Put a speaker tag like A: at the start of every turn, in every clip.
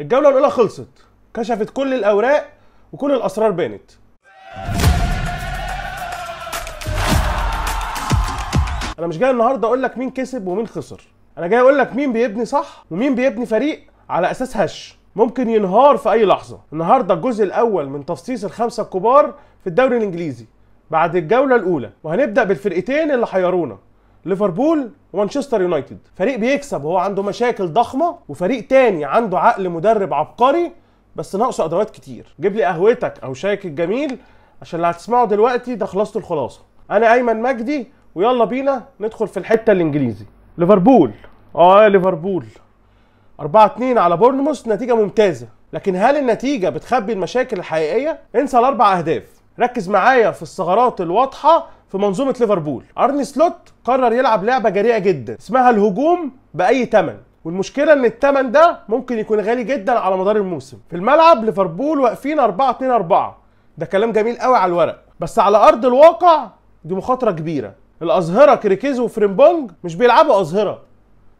A: الجولة الأولى خلصت، كشفت كل الأوراق وكل الأسرار بانت. أنا مش جاي النهارده أقول لك مين كسب ومين خسر، أنا جاي أقول لك مين بيبني صح ومين بيبني فريق على أساس هش ممكن ينهار في أي لحظة. النهارده الجزء الأول من تفصيص الخمسة الكبار في الدوري الإنجليزي بعد الجولة الأولى، وهنبدأ بالفرقتين اللي حيرونا، ليفربول ومانشستر يونايتد. فريق بيكسب وهو عنده مشاكل ضخمة، وفريق تاني عنده عقل مدرب عبقري بس ناقصه ادوات كتير. جيب لي قهوتك او شايك الجميل عشان اللي هتسمعه دلوقتي ده خلاصه الخلاصه. انا ايمن مجدي ويلا بينا ندخل في الحته الانجليزي. ليفربول ليفربول 4-2 على بورنموث، نتيجه ممتازه، لكن هل النتيجه بتخبي المشاكل الحقيقيه؟ انسى الاربع اهداف، ركز معايا في الثغرات الواضحه في منظومه ليفربول. ارني سلوت قرر يلعب لعبه جريئه جدا اسمها الهجوم باي ثمن، والمشكله ان الثمن ده ممكن يكون غالي جدا على مدار الموسم. في الملعب ليفربول واقفين 4-2-4، ده كلام جميل قوي على الورق، بس على ارض الواقع دي مخاطره كبيره. الاظهره كريكيز وفريمبونج مش بيلعبوا اظهره،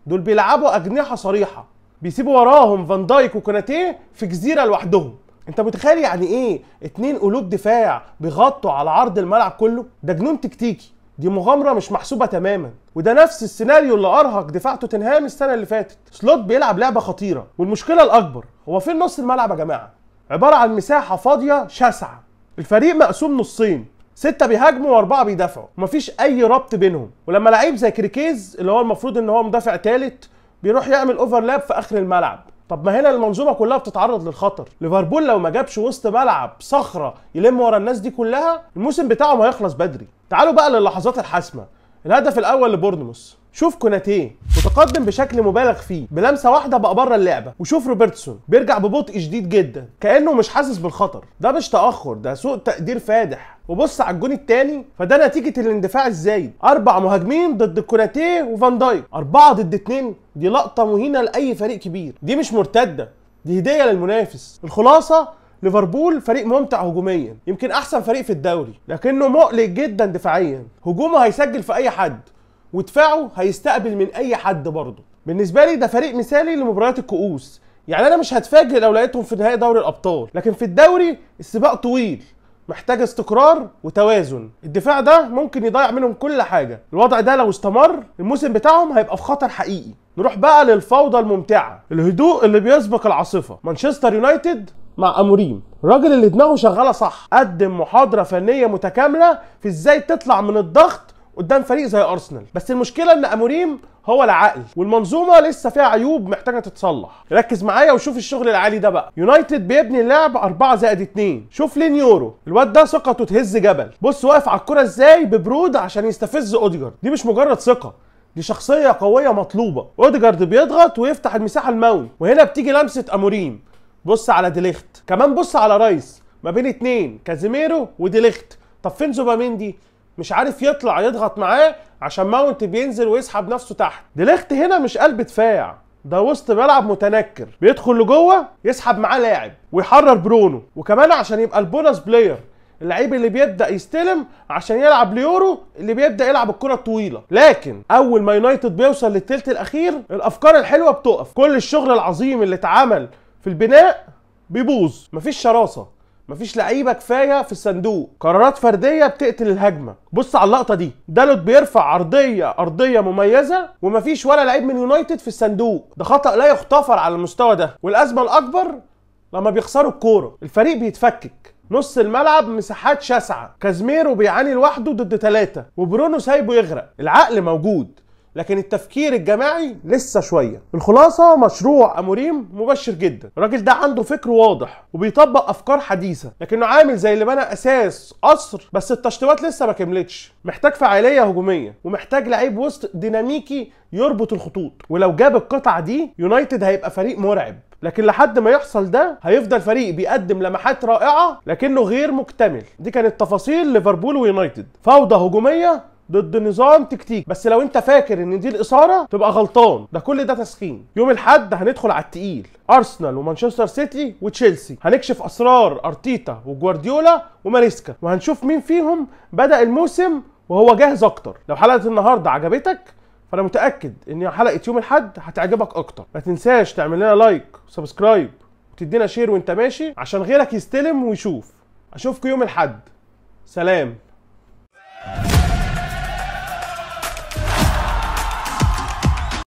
A: دول بيلعبوا اجنحه صريحه، بيسيبوا وراهم فان دايك وكوناتيه في جزيره لوحدهم. انت متخيل يعني ايه 2 قلوب دفاع بيغطوا على عرض الملعب كله؟ ده جنون تكتيكي، دي مغامره مش محسوبه تماما، وده نفس السيناريو اللي ارهق دفاع توتنهام السنه اللي فاتت. سلوت بيلعب لعبه خطيره، والمشكله الاكبر هو فين نص الملعب يا جماعه؟ عباره عن مساحه فاضيه شاسعه، الفريق مقسوم نصين، 6 بيهاجموا و4 بيدافعوا، ومفيش اي ربط بينهم. ولما لعيب زي كريكيز اللي هو المفروض ان هو مدافع ثالث بيروح يعمل اوفرلاب في اخر الملعب، طب ما هنا المنظومه كلها بتتعرض للخطر. ليفربول لو ما جابش وسط ملعب صخره يلم ورا الناس دي كلها الموسم بتاعهم هيخلص بدري. تعالوا بقى للحظات الحاسمه. الهدف الاول لبورنموث، شوف كوناتيه متقدم بشكل مبالغ فيه، بلمسه واحده بقى بره اللعبه، وشوف روبرتسون بيرجع ببطء شديد جدا كانه مش حاسس بالخطر. ده مش تاخر، ده سوء تقدير فادح. وبص على الجون الثاني، فده نتيجه الاندفاع الزايد، 4 مهاجمين ضد كوناتيه وفان دايك، 4 ضد 2، دي لقطه مهينه لاي فريق كبير، دي مش مرتده، دي هديه للمنافس. الخلاصه ليفربول فريق ممتع هجوميا، يمكن احسن فريق في الدوري، لكنه مقلق جدا دفاعيا. هجومه هيسجل في اي حد، ودفاعه هيستقبل من اي حد برضه. بالنسبه لي ده فريق مثالي لمباريات الكؤوس، يعني انا مش هتفاجئ لو لقيتهم في نهائي دوري الابطال، لكن في الدوري السباق طويل محتاج استقرار وتوازن. الدفاع ده ممكن يضيع منهم كل حاجه، الوضع ده لو استمر الموسم بتاعهم هيبقى في خطر حقيقي. نروح بقى للفوضى الممتعه، الهدوء اللي بيسبق العاصفه. مانشستر يونايتد مع اموريم، الراجل اللي دماغه شغاله صح، قدم محاضره فنيه متكامله في ازاي تطلع من الضغط قدام فريق زي ارسنال. بس المشكله ان اموريم هو العقل، والمنظومه لسه فيها عيوب محتاجه تتصلح. ركز معايا وشوف الشغل العالي ده بقى. يونايتد بيبني اللعب 4+2، شوف لين يورو، الواد ده ثقته تهز جبل، بص واقف على الكره ازاي ببرود عشان يستفز اوديجارد. دي مش مجرد ثقه، دي شخصيه قويه مطلوبه. اوديجارد بيضغط ويفتح المساحه لماونت، وهنا بتيجي لمسه اموريم. بص على ديليخت، كمان بص على رايس ما بين 2 كازيميرو وديليخت. طب فين زوباميندي؟ مش عارف يطلع يضغط معاه عشان ماونت بينزل ويسحب نفسه تحت. ديليخت هنا مش قلب دفاع، ده وسط ملعب متنكر، بيدخل لجوه يسحب معاه لاعب ويحرر برونو، وكمان عشان يبقى البونس بلاير، اللعيب اللي بيبدا يستلم عشان يلعب ليورو اللي بيبدا يلعب الكره الطويله. لكن اول ما يونايتد بيوصل للثلث الاخير الافكار الحلوه بتقف، كل الشغل العظيم اللي اتعمل في البناء بيبوظ، مفيش شراسه، مفيش لعيبه كفايه في الصندوق، قرارات فرديه بتقتل الهجمه. بص على اللقطه دي، دالوت بيرفع عرضيه مميزه ومفيش ولا لعيب من يونايتد في الصندوق، ده خطا لا يغتفر على المستوى ده. والازمه الاكبر لما بيخسروا الكوره، الفريق بيتفكك، نص الملعب مساحات شاسعه، كازميرو بيعاني لوحده ضد 3، وبرونو سايبه يغرق. العقل موجود لكن التفكير الجماعي لسه شويه. الخلاصه مشروع اموريم مبشر جدا، الراجل ده عنده فكر واضح وبيطبق افكار حديثه، لكنه عامل زي اللي بنى اساس قصر بس التشطيبات لسه ما كملتش. محتاج فعاليه هجوميه، ومحتاج لعيب وسط ديناميكي يربط الخطوط، ولو جاب القطعه دي يونايتد هيبقى فريق مرعب. لكن لحد ما يحصل ده هيفضل فريق بيقدم لمحات رائعه لكنه غير مكتمل. دي كانت تفاصيل ليفربول ويونايتد، فوضى هجوميه ضد نظام تكتيك. بس لو انت فاكر ان دي الاثاره تبقى غلطان، ده كل ده تسخين. يوم الاحد هندخل على التقيل، ارسنال ومانشستر سيتي وتشيلسي، هنكشف اسرار ارتيتا وجوارديولا وماريسكا، وهنشوف مين فيهم بدأ الموسم وهو جاهز اكتر. لو حلقه النهارده عجبتك فانا متاكد ان حلقه يوم الاحد هتعجبك اكتر. ما تنساش تعمل لنا لايك وسبسكرايب وتدينا شير وانت ماشي عشان غيرك يستلم ويشوف. اشوفكم يوم الاحد. سلام.